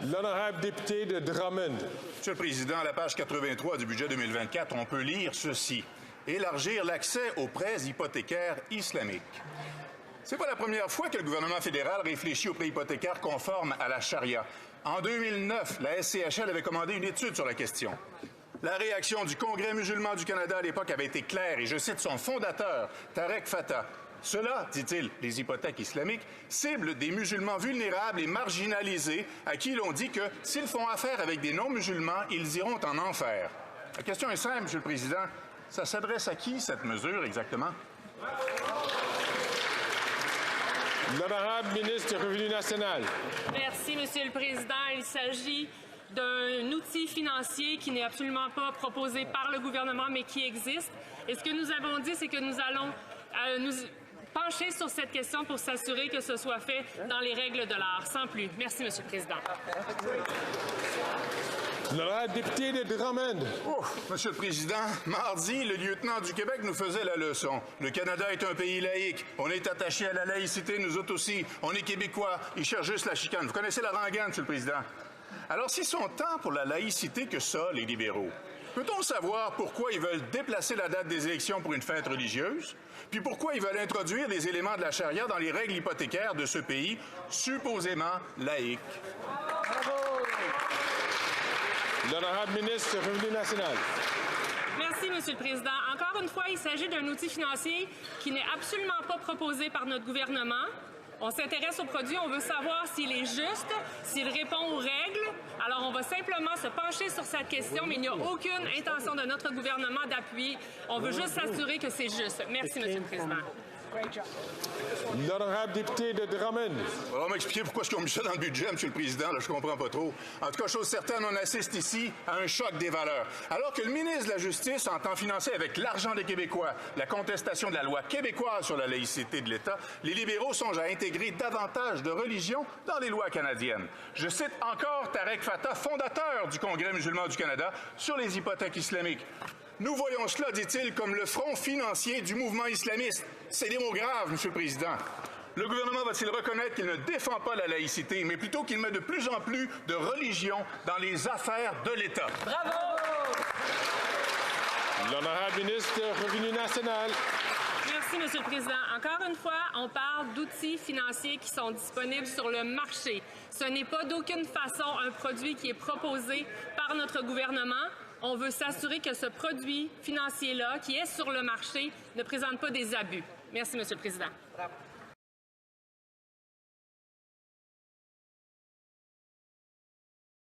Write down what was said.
L'honorable député de Drummond. Monsieur le Président, à la page 83 du budget 2024, on peut lire ceci. Élargir l'accès aux prêts hypothécaires islamiques. C'est pas la première fois que le gouvernement fédéral réfléchit aux prêts hypothécaires conformes à la charia. En 2009, la SCHL avait commandé une étude sur la question. La réaction du Congrès musulman du Canada à l'époque avait été claire, et je cite son fondateur, Tarek Fatah. Cela, dit-il, les hypothèques islamiques, ciblent des musulmans vulnérables et marginalisés à qui l'on dit que s'ils font affaire avec des non-musulmans, ils iront en enfer. La question est simple, Monsieur le Président. Ça s'adresse à qui, cette mesure, exactement? L'honorable ministre du Revenu national. Merci, Monsieur le Président. Il s'agit d'un outil financier qui n'est absolument pas proposé par le gouvernement, mais qui existe. Et ce que nous avons dit, c'est que nous allons nous pencher sur cette question pour s'assurer que ce soit fait dans les règles de l'art. Sans plus. Merci, Monsieur le Président. L'honorable député de Drummond. Monsieur le Président, mardi, le lieutenant du Québec nous faisait la leçon. Le Canada est un pays laïque. On est attaché à la laïcité, nous autres aussi. On est Québécois. Ils cherchent juste la chicane. Vous connaissez la rengaine, Monsieur le Président. Alors, s'ils sont tant pour la laïcité que ça, les libéraux, peut-on savoir pourquoi ils veulent déplacer la date des élections pour une fête religieuse? Puis pourquoi ils veulent introduire des éléments de la charia dans les règles hypothécaires de ce pays supposément laïque? L'honorable ministre du Revenu national. Merci, Monsieur le Président. Encore une fois, il s'agit d'un outil financier qui n'est absolument pas proposé par notre gouvernement. On s'intéresse au produit, on veut savoir s'il est juste, s'il répond aux règles. Alors, on va simplement se pencher sur cette question, mais il n'y a aucune intention de notre gouvernement d'appuyer. On veut juste s'assurer que c'est juste. Merci, Monsieur le Président. L'honorable député de Drummond. On va m'expliquer pourquoi ils ont mis ça dans le budget, Monsieur le Président. Là, je comprends pas trop. En tout cas, chose certaine, on assiste ici à un choc des valeurs. Alors que le ministre de la Justice entend financer avec l'argent des Québécois la contestation de la loi québécoise sur la laïcité de l'État, les libéraux songent à intégrer davantage de religion dans les lois canadiennes. Je cite encore Tarek Fatah, fondateur du Congrès musulman du Canada, sur les hypothèques islamiques. Nous voyons cela, dit-il, comme le front financier du mouvement islamiste. C'est des mots graves, Monsieur le Président. Le gouvernement va-t-il reconnaître qu'il ne défend pas la laïcité, mais plutôt qu'il met de plus en plus de religion dans les affaires de l'État? Bravo! L'honorable ministre du Revenu national. Merci, Monsieur le Président. Encore une fois, on parle d'outils financiers qui sont disponibles sur le marché. Ce n'est pas d'aucune façon un produit qui est proposé par notre gouvernement. On veut s'assurer que ce produit financier-là, qui est sur le marché, ne présente pas des abus. Merci, Monsieur le Président.